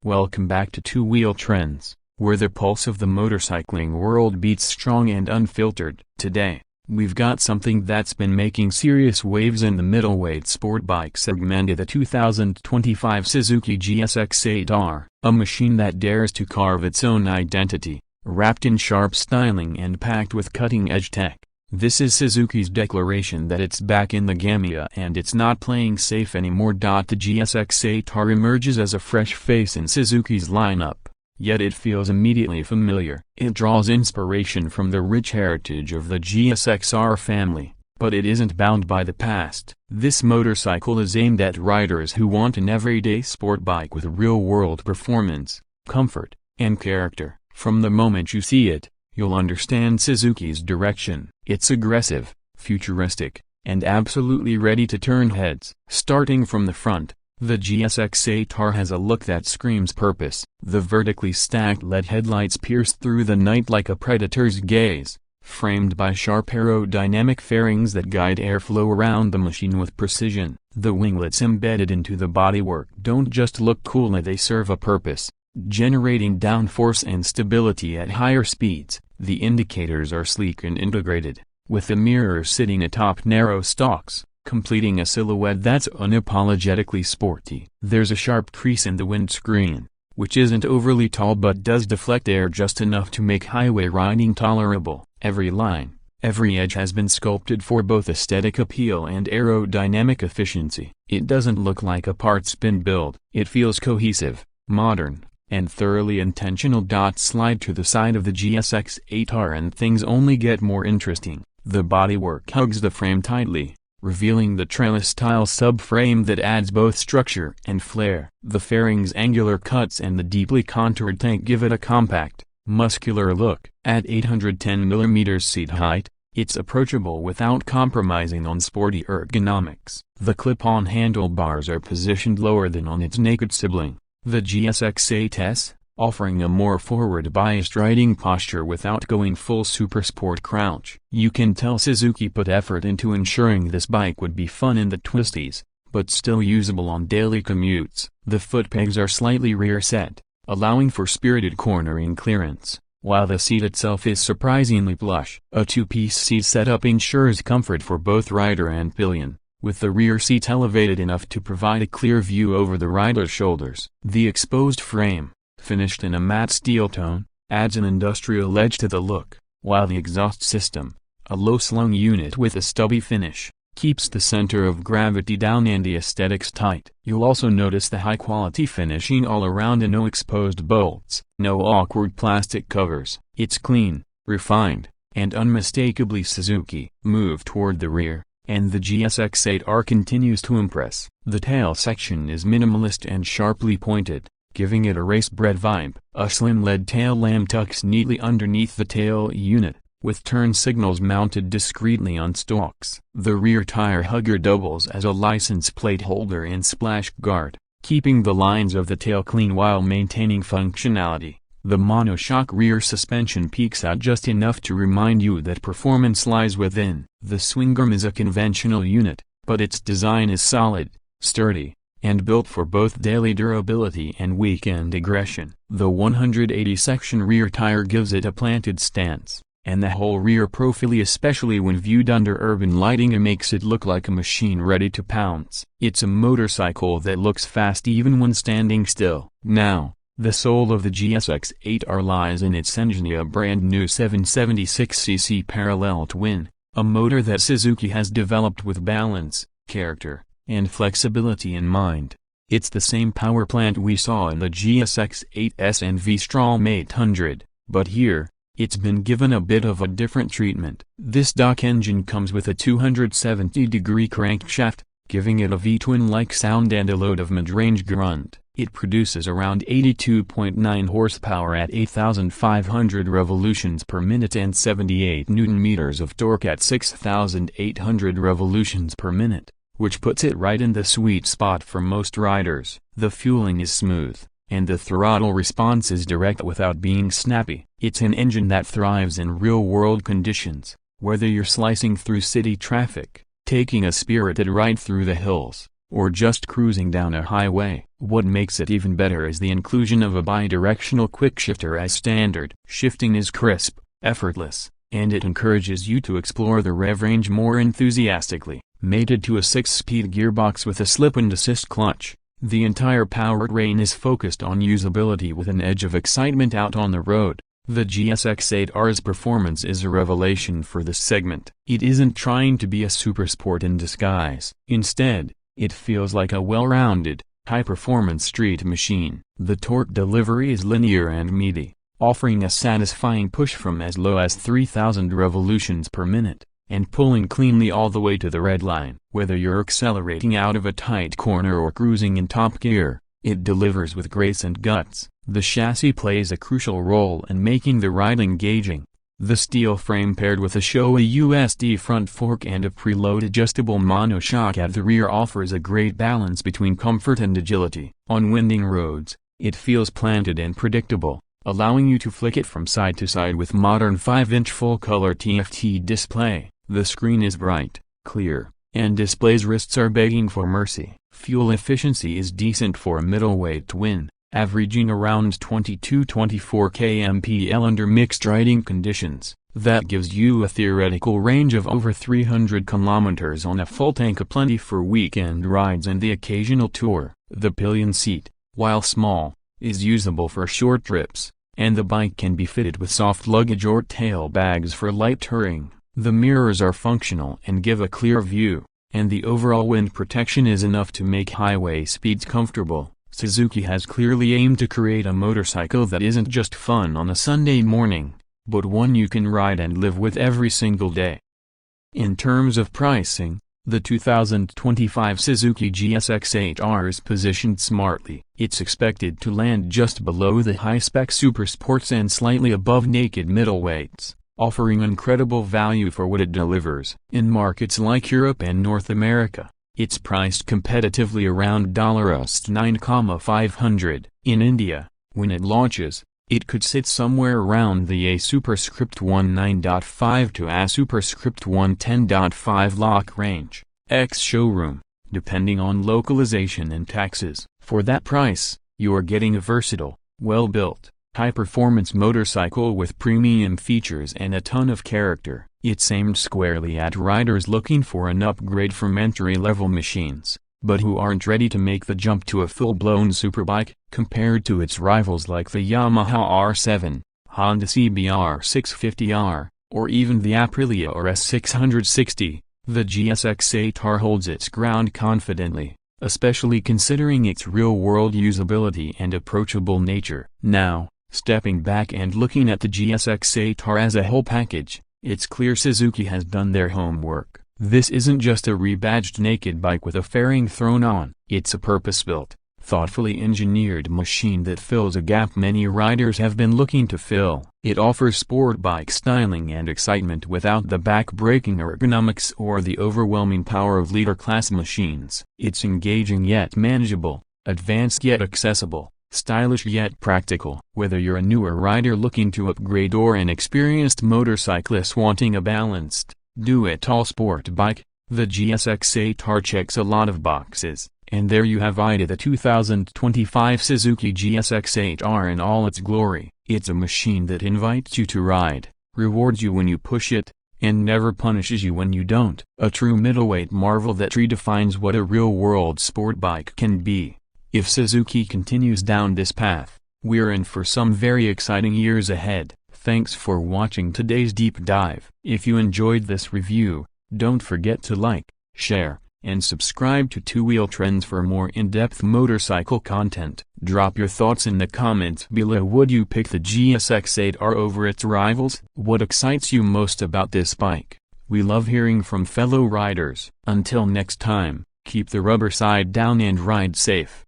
Welcome back to Two-Wheel Trends, where the pulse of the motorcycling world beats strong and unfiltered. Today, we've got something that's been making serious waves in the middleweight sport bike segment, the 2025 Suzuki GSX-8R, a machine that dares to carve its own identity, wrapped in sharp styling and packed with cutting-edge tech. This is Suzuki's declaration that it's back in the game and it's not playing safe anymore. The GSX-8R emerges as a fresh face in Suzuki's lineup, yet it feels immediately familiar. It draws inspiration from the rich heritage of the GSX-R family, but it isn't bound by the past. This motorcycle is aimed at riders who want an everyday sport bike with real-world performance, comfort, and character. From the moment you see it, you'll understand Suzuki's direction. It's aggressive, futuristic, and absolutely ready to turn heads. Starting from the front, the GSX-8R has a look that screams purpose. The vertically stacked LED headlights pierce through the night like a predator's gaze, framed by sharp aerodynamic fairings that guide airflow around the machine with precision. The winglets embedded into the bodywork don't just look cool, they serve a purpose, generating downforce and stability at higher speeds. The indicators are sleek and integrated, with the mirrors sitting atop narrow stalks, completing a silhouette that's unapologetically sporty. There's a sharp crease in the windscreen, which isn't overly tall but does deflect air just enough to make highway riding tolerable. Every line, every edge has been sculpted for both aesthetic appeal and aerodynamic efficiency. It doesn't look like a part-spin build. It feels cohesive, modern, and thoroughly intentional. Slide to the side of the GSX-8R and things only get more interesting. The bodywork hugs the frame tightly, revealing the trellis-style subframe that adds both structure and flair. The fairing's angular cuts and the deeply contoured tank give it a compact, muscular look. At 810 mm seat height, it's approachable without compromising on sporty ergonomics. The clip-on handlebars are positioned lower than on its naked sibling, the GSX-8S, offering a more forward-biased riding posture without going full supersport crouch. You can tell Suzuki put effort into ensuring this bike would be fun in the twisties, but still usable on daily commutes. The foot pegs are slightly rear set, allowing for spirited cornering clearance, while the seat itself is surprisingly plush. A two-piece seat setup ensures comfort for both rider and pillion, with the rear seat elevated enough to provide a clear view over the rider's shoulders. The exposed frame, finished in a matte steel tone, adds an industrial edge to the look, while the exhaust system, a low-slung unit with a stubby finish, keeps the center of gravity down and the aesthetics tight. You'll also notice the high-quality finishing all around and no exposed bolts, no awkward plastic covers. It's clean, refined, and unmistakably Suzuki. Move toward the rear, and the GSX-8R continues to impress. The tail section is minimalist and sharply pointed, giving it a race-bred vibe. A slim LED tail lamp tucks neatly underneath the tail unit, with turn signals mounted discreetly on stalks. The rear tire hugger doubles as a license plate holder and splash guard, keeping the lines of the tail clean while maintaining functionality. The monoshock rear suspension peeks out just enough to remind you that performance lies within. The swing arm is a conventional unit, but its design is solid, sturdy, and built for both daily durability and weekend aggression. The 180-section rear tire gives it a planted stance, and the whole rear profile, especially when viewed under urban lighting, makes it look like a machine ready to pounce. It's a motorcycle that looks fast even when standing still. Now, the soul of the GSX-8R lies in its engine, a brand new 776cc parallel twin, a motor that Suzuki has developed with balance, character, and flexibility in mind. It's the same power plant we saw in the GSX-8S and V-Strom 800, but here, it's been given a bit of a different treatment. This stock engine comes with a 270-degree crankshaft, giving it a V-twin-like sound and a load of mid-range grunt. It produces around 82.9 horsepower at 8,500 revolutions per minute and 78 Nm of torque at 6,800 revolutions per minute, which puts it right in the sweet spot for most riders. The fueling is smooth, and the throttle response is direct without being snappy. It's an engine that thrives in real-world conditions, whether you're slicing through city traffic, taking a spirited ride through the hills, or just cruising down a highway. What makes it even better is the inclusion of a bi-directional quickshifter as standard. Shifting is crisp, effortless, and it encourages you to explore the rev range more enthusiastically. Mated to a 6-speed gearbox with a slip-and-assist clutch, the entire powertrain is focused on usability with an edge of excitement out on the road. The GSX-8R's performance is a revelation for this segment. It isn't trying to be a supersport in disguise. Instead, it feels like a well-rounded, high-performance street machine. The torque delivery is linear and meaty, offering a satisfying push from as low as 3,000 revolutions per minute, and pulling cleanly all the way to the red line. Whether you're accelerating out of a tight corner or cruising in top gear, it delivers with grace and guts. The chassis plays a crucial role in making the ride engaging. The steel frame paired with a Showa USD front fork and a preload adjustable monoshock at the rear offers a great balance between comfort and agility. On winding roads, it feels planted and predictable, allowing you to flick it from side to side with modern 5-inch full-color TFT display. The screen is bright, clear, and display's wrists are begging for mercy. Fuel efficiency is decent for a middleweight twin, averaging around 22-24 kmpl under mixed riding conditions. That gives you a theoretical range of over 300 kilometers on a full tank, aplenty for weekend rides and the occasional tour. The pillion seat, while small, is usable for short trips, and the bike can be fitted with soft luggage or tail bags for light touring. The mirrors are functional and give a clear view, and the overall wind protection is enough to make highway speeds comfortable. Suzuki has clearly aimed to create a motorcycle that isn't just fun on a Sunday morning, but one you can ride and live with every single day. In terms of pricing, the 2025 Suzuki GSX-8R is positioned smartly. It's expected to land just below the high-spec supersports and slightly above naked middleweights, offering incredible value for what it delivers. In markets like Europe and North America, it's priced competitively around $9,500. In India, when it launches, it could sit somewhere around the A superscript 19.5 to A superscript 110.5 lakh range, ex-showroom, depending on localization and taxes. For that price, you're getting a versatile, well-built, high-performance motorcycle with premium features and a ton of character. It's aimed squarely at riders looking for an upgrade from entry-level machines, but who aren't ready to make the jump to a full-blown superbike. Compared to its rivals like the Yamaha R7, Honda CBR650R, or even the Aprilia RS 660, the GSX-8R holds its ground confidently, especially considering its real-world usability and approachable nature. Now, stepping back and looking at the GSX-8R as a whole package, it's clear Suzuki has done their homework. This isn't just a rebadged naked bike with a fairing thrown on. It's a purpose-built, thoughtfully engineered machine that fills a gap many riders have been looking to fill. It offers sport bike styling and excitement without the back-breaking ergonomics or the overwhelming power of leader-class machines. It's engaging yet manageable, advanced yet accessible, stylish yet practical. Whether you're a newer rider looking to upgrade or an experienced motorcyclist wanting a balanced, do-it-all sport bike, the GSX-8R checks a lot of boxes. And there you have it, the 2025 Suzuki GSX-8R in all its glory. It's a machine that invites you to ride, rewards you when you push it, and never punishes you when you don't. A true middleweight marvel that redefines what a real-world sport bike can be. If Suzuki continues down this path, we're in for some very exciting years ahead. Thanks for watching today's deep dive. If you enjoyed this review, don't forget to like, share, and subscribe to Two Wheel Trends for more in-depth motorcycle content. Drop your thoughts in the comments below. Would you pick the GSX-8R over its rivals? What excites you most about this bike? We love hearing from fellow riders. Until next time, keep the rubber side down and ride safe.